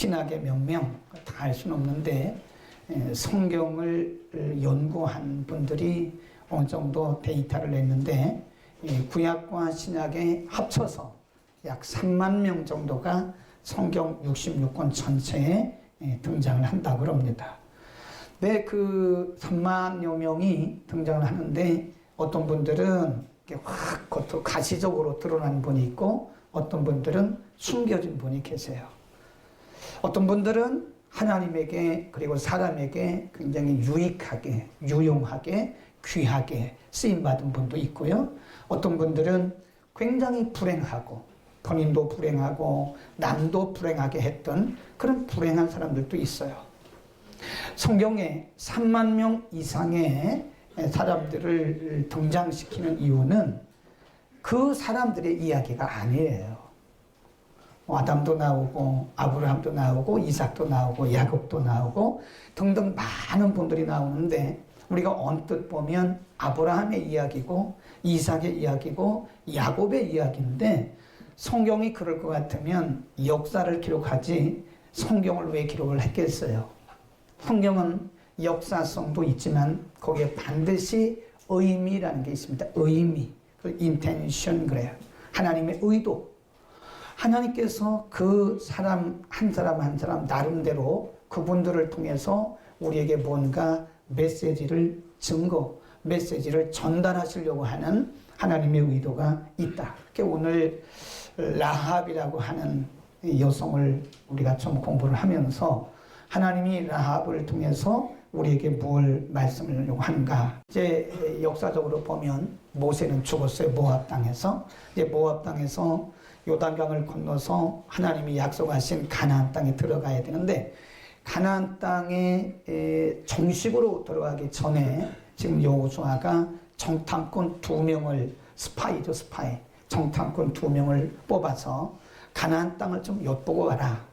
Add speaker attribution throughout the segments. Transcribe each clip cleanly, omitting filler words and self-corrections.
Speaker 1: 신학의 명명 다 알 수는 없는데 성경을 연구한 분들이 어느 정도 데이터를 냈는데 구약과 신약에 합쳐서 약 3만 명 정도가 성경 66권 전체에 등장을 한다고 합니다. 네, 그 3만여 명이 등장을 하는데 어떤 분들은 확 겉으로 가시적으로 드러난 분이 있고 어떤 분들은 숨겨진 분이 계세요. 어떤 분들은 하나님에게 그리고 사람에게 굉장히 유익하게, 유용하게, 귀하게 쓰임받은 분도 있고요. 어떤 분들은 굉장히 불행하고 본인도 불행하고 남도 불행하게 했던 그런 불행한 사람들도 있어요. 성경에 3만 명 이상의 사람들을 등장시키는 이유는 그 사람들의 이야기가 아니에요. 아담도 나오고 아브라함도 나오고 이삭도 나오고 야곱도 나오고 등등 많은 분들이 나오는데 우리가 언뜻 보면 아브라함의 이야기고 이삭의 이야기고 야곱의 이야기인데 성경이 그럴 것 같으면 역사를 기록하지 성경을 왜 기록을 했겠어요? 성경은 역사성도 있지만 거기에 반드시 의미라는 게 있습니다. 의미, 그 intention 그래요. 하나님의 의도. 하나님께서 그 사람 한 사람 한 사람 나름대로 그분들을 통해서 우리에게 뭔가 메시지를 메시지를 전달하시려고 하는 하나님의 의도가 있다. 오늘 라합이라고 하는 여성을 우리가 좀 공부를 하면서 하나님이 라합을 통해서 우리에게 뭘 말씀하려고 하는가. 이제 역사적으로 보면 모세는 죽었어요. 모압 땅에서. 이제 모압 땅에서 요단강을 건너서 하나님이 약속하신 가나안 땅에 들어가야 되는데 가나안 땅에 정식으로 들어가기 전에 지금 여호수아가 정탐꾼 2명을 스파이죠, 스파이. 정탐꾼 2명을 뽑아서 가나안 땅을 좀 엿보고 가라.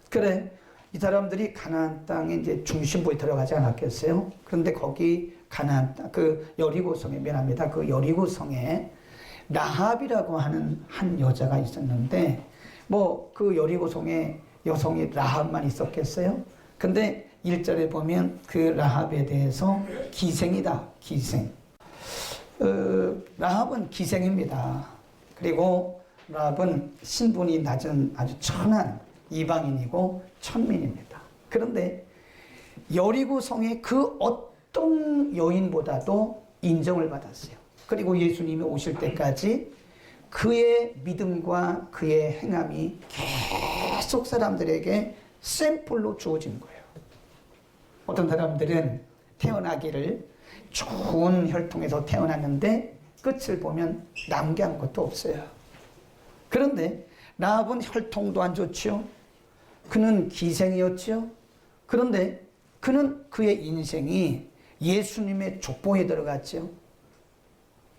Speaker 1: 그래, 이 사람들이 가나안 땅에 이제 중심부에 들어가지 않았겠어요? 그런데 거기 가나안 땅, 그 여리고성에 미안합니다. 그 여리고성에 라합이라고 하는 한 여자가 있었는데 뭐 그 여리고성에 여성이 라합만 있었겠어요? 근데 1절에 보면 그 라합에 대해서 기생이다. 기생. 라합은 기생입니다. 그리고 라합은 신분이 낮은 아주 천한 이방인이고 천민입니다. 그런데 여리고성의 그 어떤 여인보다도 인정을 받았어요. 그리고 예수님이 오실 때까지 그의 믿음과 그의 행함이 계속 사람들에게 샘플로 주어진 거예요. 어떤 사람들은 태어나기를 좋은 혈통에서 태어났는데 끝을 보면 남겨한 것도 없어요. 그런데 라합은 혈통도 안 좋죠. 그는 기생이었죠. 그런데 그는 그의 인생이 예수님의 족보에 들어갔죠.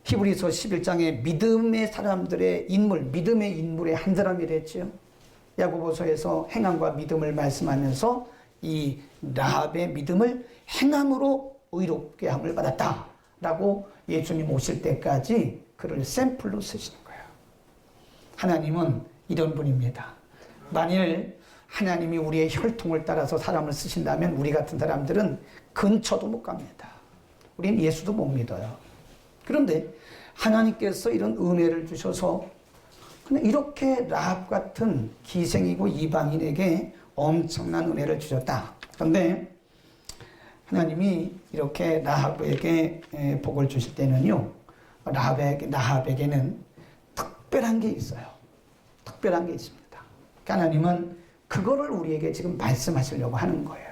Speaker 1: 히브리서 11장에 믿음의 사람들의 인물, 믿음의 인물의 한 사람이 됐죠. 야고보서에서 행함과 믿음을 말씀하면서 이 라합의 믿음을 행함으로 의롭게 함을 받았다 라고 예수님 오실 때까지 그를 샘플로 쓰시는 거예요. 하나님은 이런 분입니다. 만일 하나님이 우리의 혈통을 따라서 사람을 쓰신다면 우리 같은 사람들은 근처도 못 갑니다. 우린 예수도 못 믿어요. 그런데 하나님께서 이런 은혜를 주셔서 그냥 이렇게 라합 같은 기생이고 이방인에게 엄청난 은혜를 주셨다. 그런데 하나님이 이렇게 라합에게 복을 주실 때는요, 라합에게는 특별한 게 있어요. 특별한 게 있습니다. 하나님은 그거를 우리에게 지금 말씀하시려고 하는 거예요.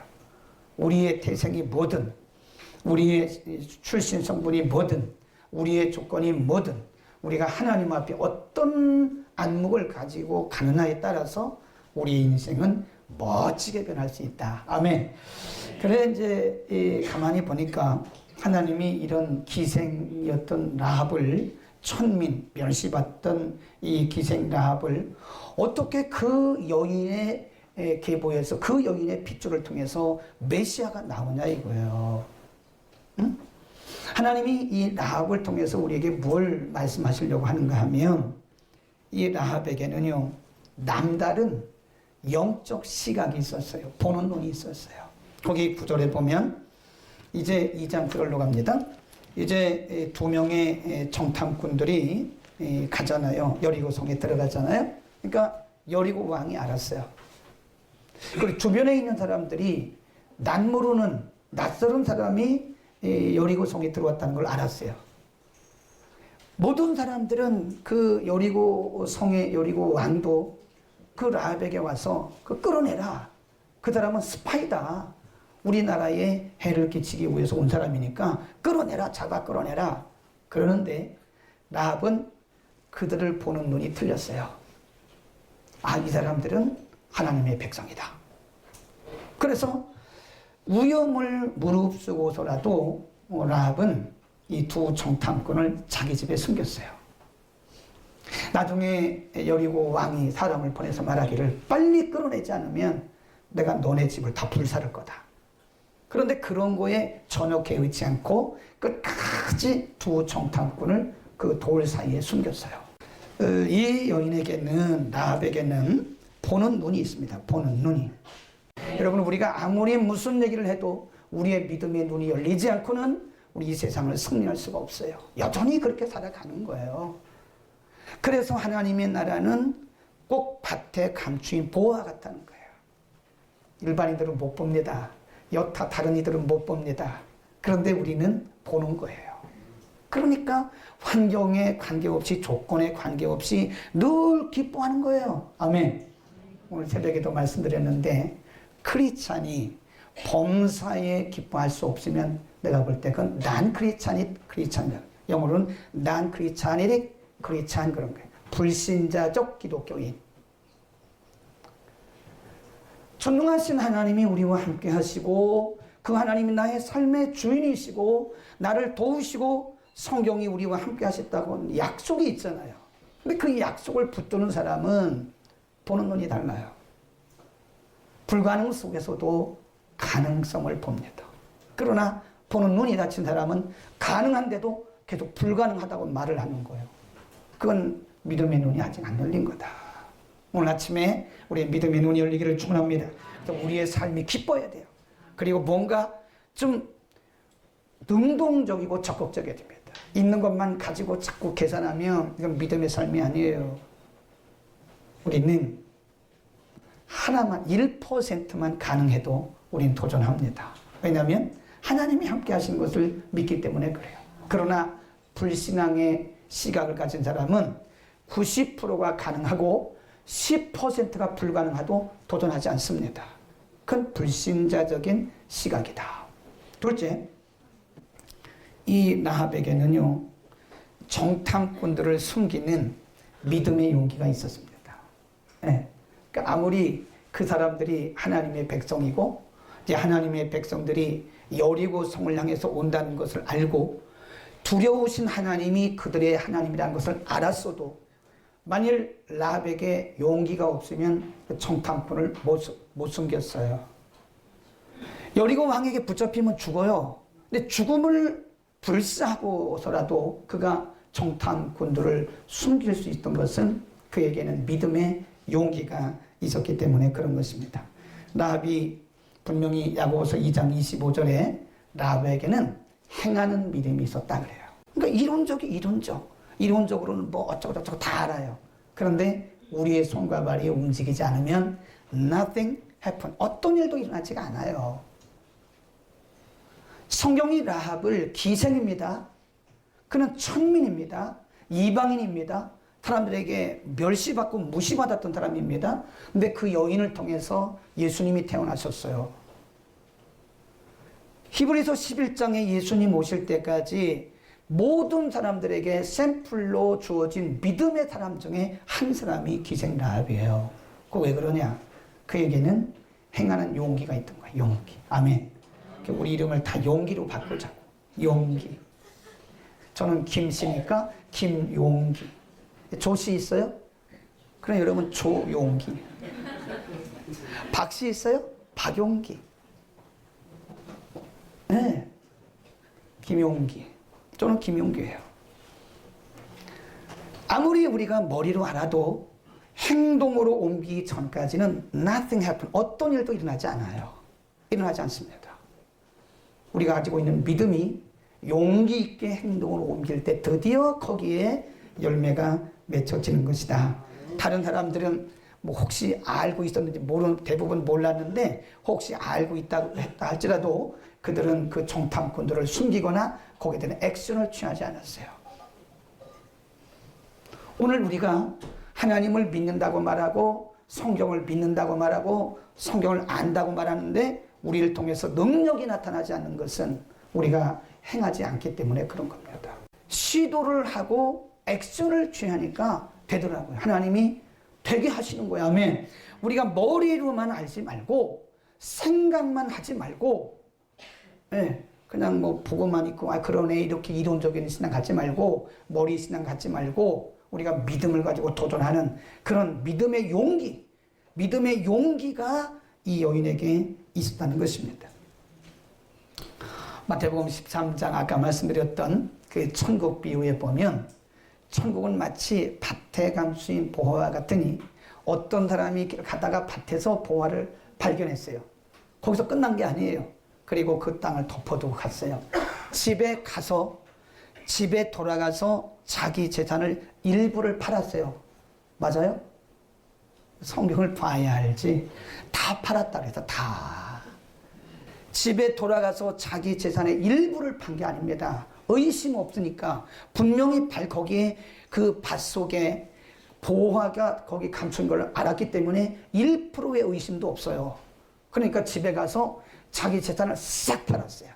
Speaker 1: 우리의 태생이 뭐든, 우리의 출신 성분이 뭐든, 우리의 조건이 뭐든, 우리가 하나님 앞에 어떤 안목을 가지고 가느냐에 따라서 우리의 인생은 멋지게 변할 수 있다. 아멘. 그래 이제 가만히 보니까 하나님이 이런 기생이었던 라합을 천민, 멸시받던 이 기생 라합을 어떻게 그 여인의 계보에서 그 여인의 핏줄을 통해서 메시아가 나오냐 이거예요. 응? 하나님이 이 라합을 통해서 우리에게 뭘 말씀하시려고 하는가 하면 이 라합에게는요, 남다른 영적 시각이 있었어요. 보는 눈이 있었어요. 거기 9절에 보면 이제 2장 9절로 갑니다. 이제 두 명의 정탐꾼들이 가잖아요. 여리고성에 들어가잖아요. 그러니까 여리고 왕이 알았어요. 그리고 주변에 있는 사람들이 난 모르는 낯설은 사람이 여리고성에 들어왔다는 걸 알았어요. 모든 사람들은 그 여리고성의 여리고 왕도 그 라합에게 와서 그 끌어내라. 그 사람은 스파이다. 우리나라에 해를 끼치기 위해서 온 사람이니까 끌어내라. 잡아 끌어내라. 그러는데 라합은 그들을 보는 눈이 틀렸어요. 아, 이 사람들은 하나님의 백성이다. 그래서 위험을 무릅쓰고서라도 라합은 이 두 정탐꾼을 자기 집에 숨겼어요. 나중에 여리고 왕이 사람을 보내서 말하기를 빨리 끌어내지 않으면 내가 너네 집을 다 불살을 거다. 그런데 그런 거에 전혀 개의치 않고 끝까지 두 정탐꾼을 그 돌 사이에 숨겼어요. 이 여인에게는, 라합에게는 보는 눈이 있습니다. 보는 눈이. 여러분, 우리가 아무리 무슨 얘기를 해도 우리의 믿음의 눈이 열리지 않고는 우리 이 세상을 승리할 수가 없어요. 여전히 그렇게 살아가는 거예요. 그래서 하나님의 나라는 꼭 밭에 감추인 보화 같다는 거예요. 일반인들은 못 봅니다. 여타 다른 이들은 못 봅니다. 그런데 우리는 보는 거예요. 그러니까 환경에 관계없이, 조건에 관계없이 늘 기뻐하는 거예요. 아멘. 오늘 새벽에도 말씀드렸는데 크리스찬이 범사에 기뻐할 수 없으면 내가 볼 때 그건 난 크리스찬이다. 영어로는 난 크리스찬이릭 크리스찬 그런 거예요. 불신자적 기독교인. 전능하신 하나님이 우리와 함께 하시고 그 하나님이 나의 삶의 주인이시고 나를 도우시고 성경이 우리와 함께 하셨다고 약속이 있잖아요. 근데 그 약속을 붙드는 사람은 보는 눈이 달라요. 불가능 속에서도 가능성을 봅니다. 그러나 보는 눈이 닫힌 사람은 가능한데도 계속 불가능하다고 말을 하는 거예요. 그건 믿음의 눈이 아직 안 열린 거다. 오늘 아침에 우리의 믿음의 눈이 열리기를 축원합니다. 우리의 삶이 기뻐야 돼요. 그리고 뭔가 좀 능동적이고 적극적이어야 됩니다. 있는 것만 가지고 자꾸 계산하면 이건 믿음의 삶이 아니에요. 우리는 하나만 1%만 가능해도 우린 도전합니다. 왜냐하면 하나님이 함께 하신 것을 믿기 때문에 그래요. 그러나 불신앙의 시각을 가진 사람은 90%가 가능하고 10%가 불가능하도 도전하지 않습니다. 그건 불신자적인 시각이다. 둘째, 이 라합에게는요, 정탐꾼들을 숨기는 믿음의 용기가 있었습니다. 네. 그러니까 아무리 그 사람들이 하나님의 백성이고 이제 하나님의 백성들이 여리고 성을 향해서 온다는 것을 알고 두려우신 하나님이 그들의 하나님이라는 것을 알았어도 만일 라합에게 용기가 없으면 정탐꾼을 못 숨겼어요. 여리고 왕에게 붙잡히면 죽어요. 근데 죽음을 불사하고서라도 그가 정탐꾼들을 숨길 수 있던 것은 그에게는 믿음의 용기가 있었기 때문에 그런 것입니다. 라합이 분명히 야고보서 2장 25절에 라합에게는 행하는 믿음이 있었다 그래요. 그러니까 이론적으로는 뭐 어쩌고저쩌고 다 알아요. 그런데 우리의 손과 발이 움직이지 않으면 nothing happen. 어떤 일도 일어나지가 않아요. 성경이 라합을 기생입니다. 그는 천민입니다. 이방인입니다. 사람들에게 멸시받고 무시받았던 사람입니다. 근데 그 여인을 통해서 예수님이 태어나셨어요. 히브리서 11장에 예수님 오실 때까지 모든 사람들에게 샘플로 주어진 믿음의 사람 중에 한 사람이 기생 라합이에요. 그 왜 그러냐? 그에게는 행하는 용기가 있던 거예요. 용기. 아멘. 우리 이름을 다 용기로 바꾸자고. 용기. 저는 김씨니까 김용기. 조씨 있어요? 그럼 여러분 조용기. 박씨 있어요? 박용기. 네. 김용기. 저는 김용기예요. 아무리 우리가 머리로 알아도 행동으로 옮기기 전까지는 nothing happen. 어떤 일도 일어나지 않아요. 일어나지 않습니다. 우리가 가지고 있는 믿음이 용기 있게 행동으로 옮길 때 드디어 거기에 열매가 맺혀지는 것이다. 다른 사람들은 뭐 혹시 알고 있었는지 대부분 몰랐는데 혹시 알고 있다 할지라도 그들은 그 정탐꾼들을 숨기거나 거기에 대한 액션을 취하지 않았어요. 오늘 우리가 하나님을 믿는다고 말하고 성경을 믿는다고 말하고 성경을 안다고 말하는데 우리를 통해서 능력이 나타나지 않는 것은 우리가 행하지 않기 때문에 그런 겁니다. 시도를 하고 액션을 취하니까 되더라고요. 하나님이 되게 하시는 거야. 아멘. 우리가 머리로만 알지 말고 생각만 하지 말고 그냥 뭐 보고만 있고 그러네 이렇게 이론적인 신앙 갖지 말고 머리 신앙 갖지 말고 우리가 믿음을 가지고 도전하는 그런 믿음의 용기가 이 여인에게 있었다는 것입니다. 마태복음 13장 아까 말씀드렸던 그 천국 비유에 보면 천국은 마치 밭에 감수인 보화와 같으니 어떤 사람이 가다가 밭에서 보화를 발견했어요. 거기서 끝난 게 아니에요. 그리고 그 땅을 덮어두고 갔어요. 집에 돌아가서 자기 재산을 일부를 팔았어요. 맞아요? 성경을 봐야 알지. 다 팔았다 그래서 다. 집에 돌아가서 자기 재산의 일부를 판 게 아닙니다. 의심 없으니까 분명히 거기에 그 밭 속에 보화가 거기 감춘 걸 알았기 때문에 1%의 의심도 없어요. 그러니까 집에 가서 자기 재산을 싹 팔았어요.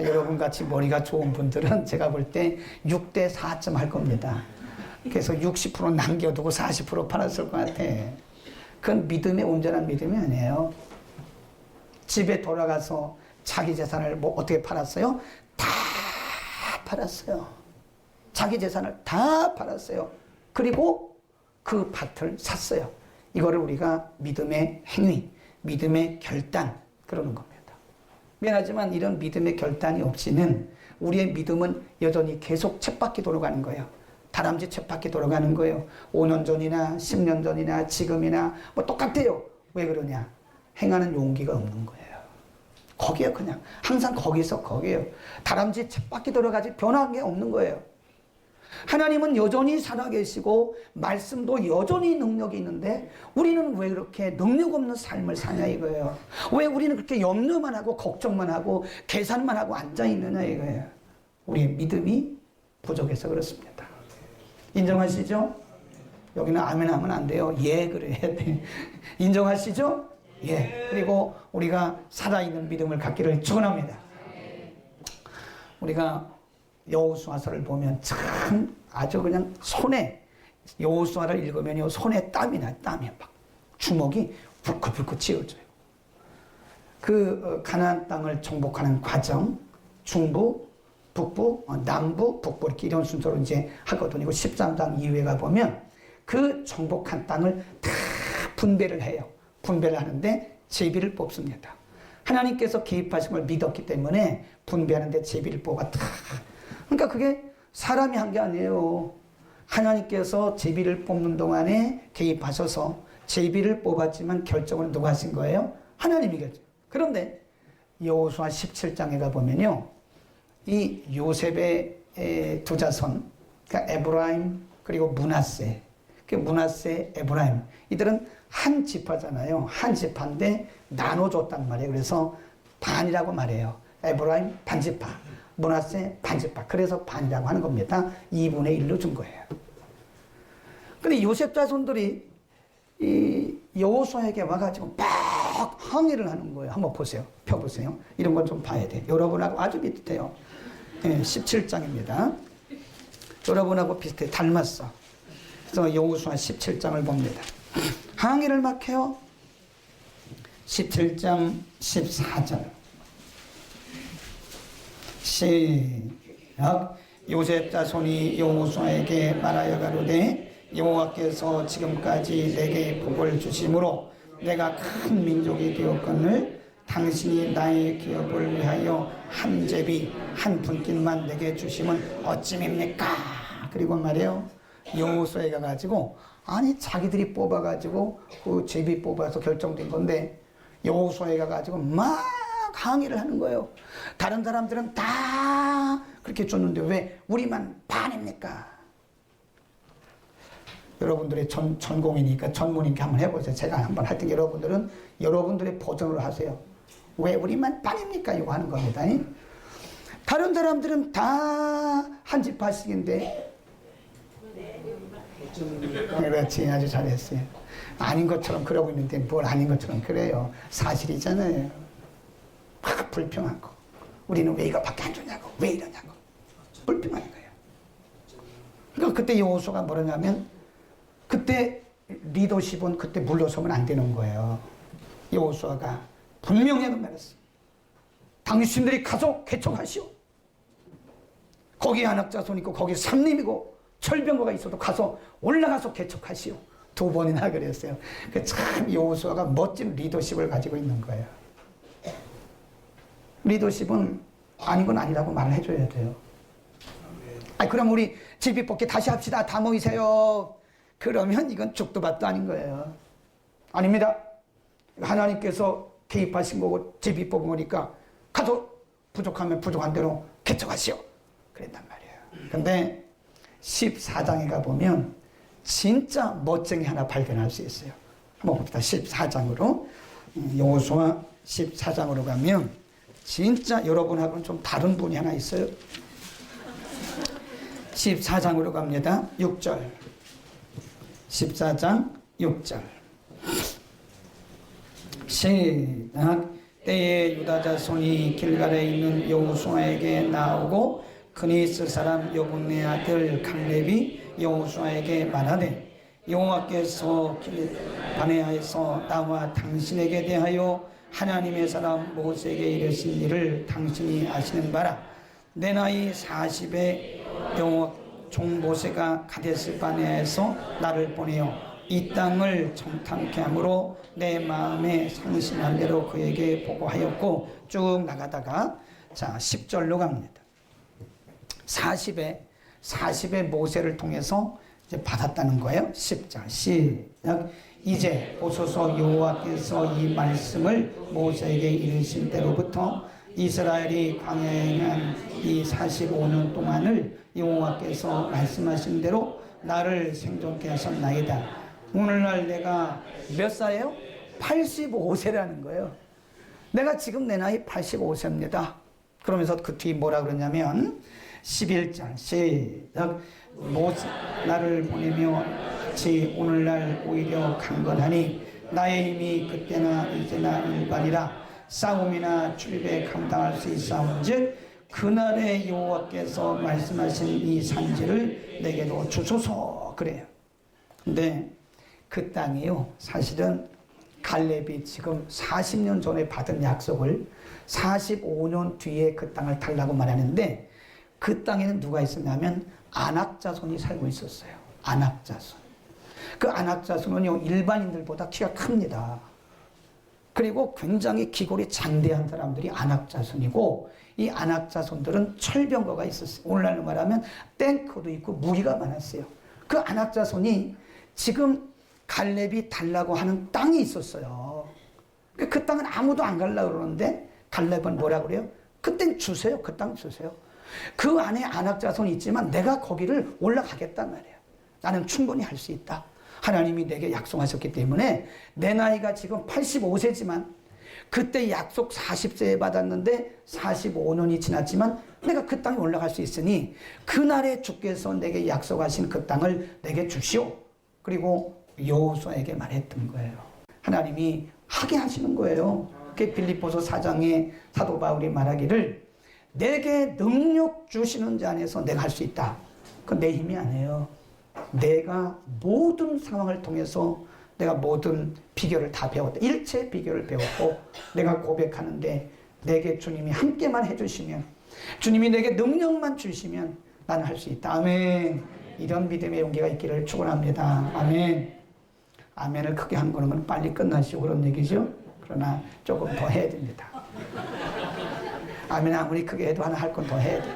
Speaker 1: 여러분 같이 머리가 좋은 분들은 제가 볼 때 6대 4쯤 할 겁니다. 그래서 60% 남겨두고 40% 팔았을 것 같아. 그건 믿음의 온전한 믿음이 아니에요. 집에 돌아가서 자기 재산을 뭐 어떻게 팔았어요? 다 팔았어요. 자기 재산을 다 팔았어요. 그리고 그 밭을 샀어요. 이거를 우리가 믿음의 행위, 믿음의 결단 그러는 겁니다. 미안하지만 이런 믿음의 결단이 없이는 우리의 믿음은 여전히 계속 쳇바퀴 돌아가는 거예요. 다람쥐 쳇바퀴 돌아가는 거예요. 5년 전이나 10년 전이나 지금이나 뭐 똑같아요. 왜 그러냐? 행하는 용기가 없는 거예요. 거기에 그냥 항상 거기에요. 다람쥐 쳇바퀴 돌아가지 변한 게 없는 거예요. 하나님은 여전히 살아계시고 말씀도 여전히 능력이 있는데 우리는 왜 그렇게 능력 없는 삶을 사냐 이거예요. 왜 우리는 그렇게 염려만 하고 걱정만 하고 계산만 하고 앉아있느냐 이거예요. 우리의 믿음이 부족해서 그렇습니다. 인정하시죠? 여기는 아멘 하면 안 돼요. 예 그래야 돼. 인정하시죠? 예. 그리고 우리가 살아있는 믿음을 갖기를 축원합니다. 우리가 여호수아서를 보면 참 아주 그냥 손에 여호수아를 읽으면요 손에 땀이 나요. 땀이 막 주먹이 불긋불긋 찌어져요. 그 가나안 땅을 정복하는 과정, 중부, 북부, 남부, 북부 이렇게 이런 순서로 이제 하거든요. 13장 이후에 가보면 그 정복한 땅을 다 분배를 해요. 분배를 하는데 제비를 뽑습니다. 하나님께서 개입하신 걸 믿었기 때문에 분배하는데 제비를 뽑아 다. 그러니까 그게 사람이 한 게 아니에요. 하나님께서 제비를 뽑는 동안에 개입하셔서 제비를 뽑았지만 결정은 누가 하신 거예요? 하나님이겠죠. 그런데 여호수아 17장에 가보면요. 이 요셉의 두 자손, 그러니까 에브라임 그리고 므낫세, 그 므낫세, 에브라임 이들은 한 지파잖아요. 한 지파인데 나눠줬단 말이에요. 그래서 반이라고 말해요. 에브라임 반지파, 므낫세 반지파. 그래서 반이라고 하는 겁니다. 2분의 1로 준 거예요. 근데 요셉 자손들이 이 여호수아에게 와가지고 막 항의를 하는 거예요. 한번 보세요. 펴보세요. 이런 건 좀 봐야 돼. 여러분하고 아주 비슷해요. 17장입니다. 여러분하고 비슷해. 닮았어. 그래서 여호수아 17장을 봅니다. 항의를 막 해요. 17장 14절 시작. 요셉 자손이 여호수아에게 말하여 가로되 여호와께서 지금까지 내게 복을 주심으로 내가 큰 민족이 되었거늘 당신이 나의 기업을 위하여 한 제비 한 분깃만 내게 주심은 어찌입니까? 그리고 말해요. 여호수아에 가가지고 아니 자기들이 뽑아가지고 그 제비 뽑아서 결정된 건데 여호수아에 가가지고 막 항의를 하는 거예요. 다른 사람들은 다 그렇게 줬는데 왜 우리만 반입니까? 여러분들의 전공이니까 전문이니까 한번 해보세요. 제가 한번 할 때 여러분들은 여러분들의 버전으로 하세요. 왜 우리만 반입니까? 이거 하는 겁니다. 다른 사람들은 다 한 집화씩인데 그렇지, 아주 잘했어요. 아닌 것처럼 그러고 있는데 뭘 아닌 것처럼 그래요. 사실이잖아요. 막 불평하고 우리는 왜 이거밖에 안 주냐고 왜 이러냐고 불평하는 거예요. 그러니까 그때 여호수아가 뭐라냐면 그때 리더십은 그때 물러서면 안 되는 거예요. 여호수아가 분명히 말했어요. 당신들이 가서 개척하시오. 거기 안악자손 있고 거기 삼림이고 철병거가 있어도 가서 올라가서 개척하시오. 2번이나 그랬어요. 참 여호수아가 멋진 리더십을 가지고 있는 거예요. 리더십은 아닌 건 아니라고 말을 해줘야 돼요. 그럼 우리 제비 뽑기 다시 합시다. 다 모이세요. 그러면 이건 죽도 밥도 아닌 거예요. 아닙니다. 하나님께서 개입하신 거고 제비 뽑은 거니까 가서 부족하면 부족한 대로 개척하시오. 그랬단 말이에요. 근데 14장에 가보면 진짜 멋쟁이 하나 발견할 수 있어요. 한번 봅시다. 14장으로 여호수아 14장으로 가면 진짜 여러분하고는 좀 다른 분이 하나 있어요. 14장으로 갑니다. 6절 14장 6절 시작. 때에 유다 자손이 길갈에 있는 여호수아에게 나오고 그니스 사람 여분네 아들 갈렙이 여호수아에게 말하되 여호와께서 바네아에서 나와 당신에게 대하여 하나님의 사람 모세에게 이르신 일을 당신이 아시는 바라. 내 나이 40에 여호와 종 모세가 가데스 바네아에서 나를 보내어 이 땅을 정탐케 함으로 내 마음에 상신한 대로 그에게 보고하였고 쭉 나가다가 자 10절로 갑니다. 40에 모세를 통해서 이제 받았다는 거예요. 10절 시작. 이제 보소서 여호와께서 이 말씀을 모세에게 이르신 때로부터 이스라엘이 광야에 행한 이 45년 동안을 여호와께서 말씀하신 대로 나를 생존케 하셨나이다. 오늘날 내가 몇 살이에요? 85세라는 거예요. 내가 지금 내 나이 85세입니다. 그러면서 그 뒤에 뭐라 그러냐면 11절 시작. 모세 나를 보내며 지 오늘날 오히려 강건하니 나의 힘이 그때나 이제나 일반이라 싸움이나 출입에 감당할 수 있사온즉 그날에 여호와께서 말씀하신 이 산지를 내게도 주소서 그래요. 근데 그 땅이요 사실은 갈렙이 지금 40년 전에 받은 약속을 45년 뒤에 그 땅을 달라고 말하는데 그 땅에는 누가 있었냐면 안악자손이 살고 있었어요. 안악자손. 그 안악자손은요 일반인들보다 키가 큽니다. 그리고 굉장히 기골이 장대한 사람들이 안악자손이고 이 안악자손들은 철병거가 있었어요. 오늘날로 말하면 탱크도 있고 무기가 많았어요. 그 안악자손이 지금 갈렙이 달라고 하는 땅이 있었어요. 그 땅은 아무도 안 가려고 그러는데 갈렙은 뭐라 그래요? 그땐 주세요. 그 땅 주세요. 그 안에 안악자손이 있지만 내가 거기를 올라가겠단 말이에요. 나는 충분히 할 수 있다. 하나님이 내게 약속하셨기 때문에 내 나이가 지금 85세지만 그때 약속 40세에 받았는데 45년이 지났지만 내가 그 땅에 올라갈 수 있으니 그날에 주께서 내게 약속하신 그 땅을 내게 주시오. 그리고 여호수아에게 말했던 거예요. 하나님이 하게 하시는 거예요. 그게 빌립보서 4장에 사도 바울이 말하기를 내게 능력 주시는 자 안에서 내가 할 수 있다. 그건 내 힘이 아니에요. 내가 모든 상황을 통해서 내가 모든 비결을 다 배웠다. 일체 비결을 배웠고 내가 고백하는데 내게 주님이 함께만 해주시면 주님이 내게 능력만 주시면 나는 할 수 있다. 아멘. 이런 믿음의 용기가 있기를 축원합니다. 아멘. 아멘을 크게 한 거는 빨리 끝나시고 그런 얘기죠. 그러나 조금 더 해야 됩니다. 아멘 아무리 크게 해도 하나 할 건 더 해야 돼.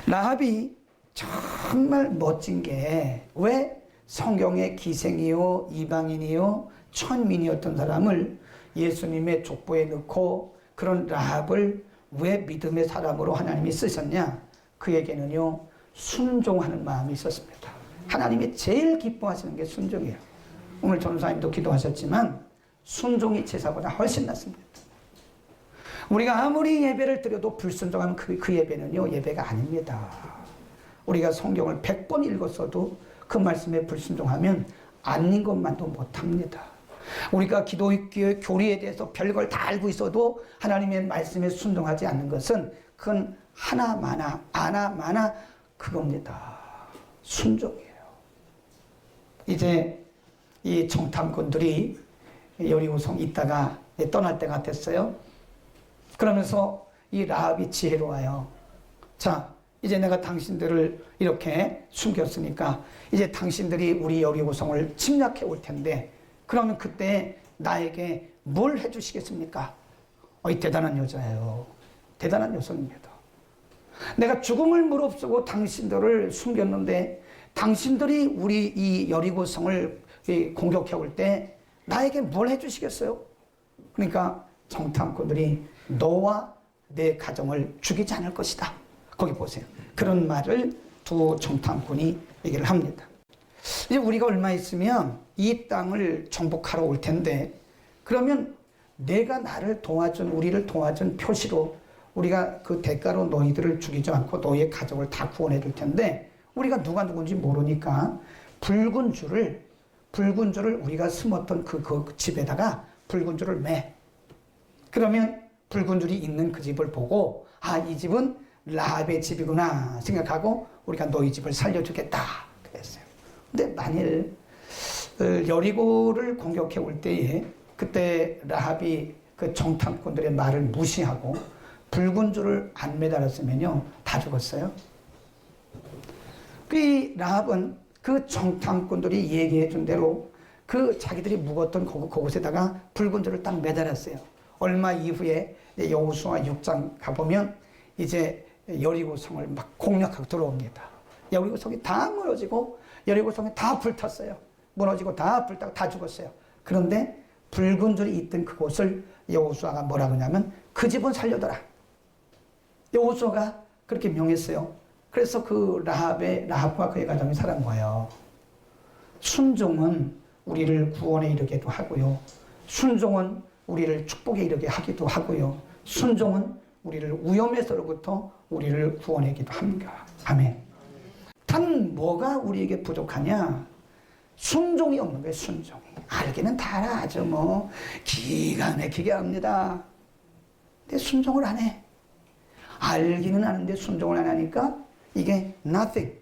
Speaker 1: 라합이 정말 멋진 게 왜 성경의 기생이요 이방인이요 천민이었던 사람을 예수님의 족보에 넣고 그런 라합을 왜 믿음의 사람으로 하나님이 쓰셨냐? 그에게는요 순종하는 마음이 있었습니다. 하나님이 제일 기뻐하시는 게 순종이에요. 오늘 전도사님도 기도하셨지만 순종이 제사보다 훨씬 낫습니다. 우리가 아무리 예배를 드려도 불순종하면 그 예배는요 예배가 아닙니다. 우리가 성경을 100번 읽었어도 그 말씀에 불순종하면 아닌 것만도 못합니다. 우리가 기도, 교리에 대해서 별걸 다 알고 있어도 하나님의 말씀에 순종하지 않는 것은 그건 하나마나 그겁니다. 순종이에요. 이제 이 정탐꾼들이 여리고성 있다가 떠날 때가 됐어요. 그러면서 이 라합이 지혜로워요. 자, 이제 내가 당신들을 이렇게 숨겼으니까 이제 당신들이 우리 여리고성을 침략해 올 텐데 그러면 그때 나에게 뭘 해주시겠습니까? 이 대단한 여자예요. 대단한 여성입니다. 내가 죽음을 무릅쓰고 당신들을 숨겼는데 당신들이 우리 이 여리고성을 공격해 올 때 나에게 뭘 해주시겠어요? 그러니까 정탐꾼들이 너와 내 가정을 죽이지 않을 것이다. 거기 보세요. 그런 말을 두 정탐꾼이 얘기를 합니다. 이제 우리가 얼마 있으면 이 땅을 정복하러 올 텐데 그러면 내가 나를 도와준 우리를 도와준 표시로 우리가 그 대가로 너희들을 죽이지 않고 너희의 가족을 다 구원해 줄 텐데 우리가 누가 누군지 모르니까 붉은 줄을 우리가 숨었던 그 집에다가 붉은 줄을 매. 그러면 붉은 줄이 있는 그 집을 보고 이 집은 라합의 집이구나 생각하고 우리가 너희 집을 살려주겠다 그랬어요. 근데 만일 여리고를 공격해 올 때에 그때 라합이 그 정탐꾼들의 말을 무시하고 붉은 줄을 안 매달았으면요 다 죽었어요. 그 라합은 그 정탐꾼들이 얘기해 준 대로 그 자기들이 묵었던 그곳에다가 붉은 줄을 딱 매달았어요. 얼마 이후에 여호수아 6장 가보면 이제 여리고성을 막 공략하고 들어옵니다. 여리고성이 다 무너지고 여리고성이 다 불탔어요. 무너지고 다 불타고 다 죽었어요. 그런데 붉은 줄이 있던 그곳을 여호수아가 뭐라고 하냐면 그 집은 살려둬라. 여호수아가 그렇게 명했어요. 그래서 그 라합과 그의 가정이 살은 거예요. 순종은 우리를 구원에 이르게도 하고요. 순종은 우리를 축복에 이르게 하기도 하고요. 순종은 우리를 위험에서로부터 우리를 구원하기도 합니다. 아멘. 단 뭐가 우리에게 부족하냐? 순종이 없는 거예요. 순종이. 알기는 다 알아. 아주 뭐 기가 막히게 합니다. 근데 순종을 안 해. 알기는 아는데 순종을 안 하니까 이게 nothing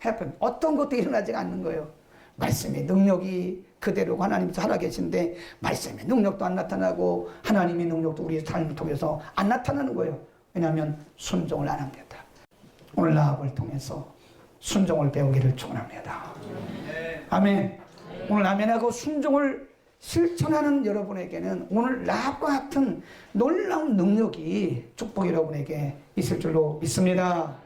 Speaker 1: happen. 어떤 것도 일어나지 않는 거예요. 말씀의 능력이 그대로 하나님이 살아계신데 말씀의 능력도 안 나타나고 하나님의 능력도 우리의 삶을 통해서 안 나타나는 거예요. 왜냐하면 순종을 안 합니다. 오늘 라합을 통해서 순종을 배우기를 축원합니다. 아멘. 오늘 아멘하고 순종을 실천하는 여러분에게는 오늘 라합과 같은 놀라운 능력이 축복 여러분에게 있을 줄로 믿습니다.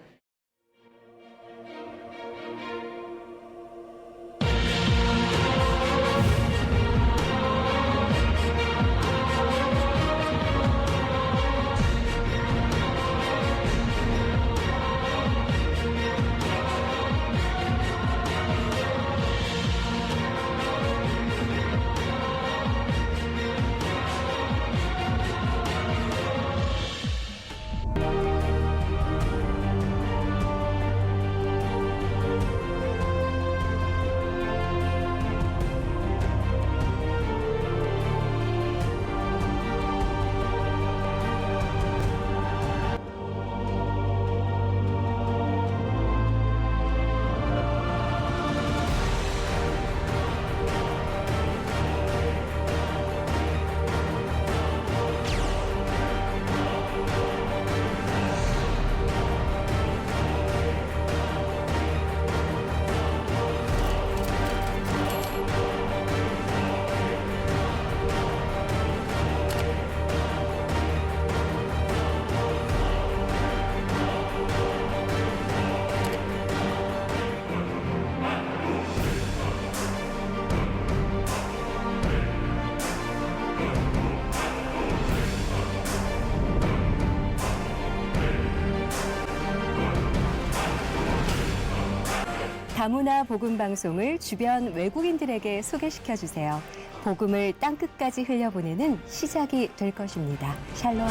Speaker 2: 다문화 복음 방송을 주변 외국인들에게 소개시켜 주세요. 복음을 땅끝까지 흘려보내는 시작이 될 것입니다. 샬롬.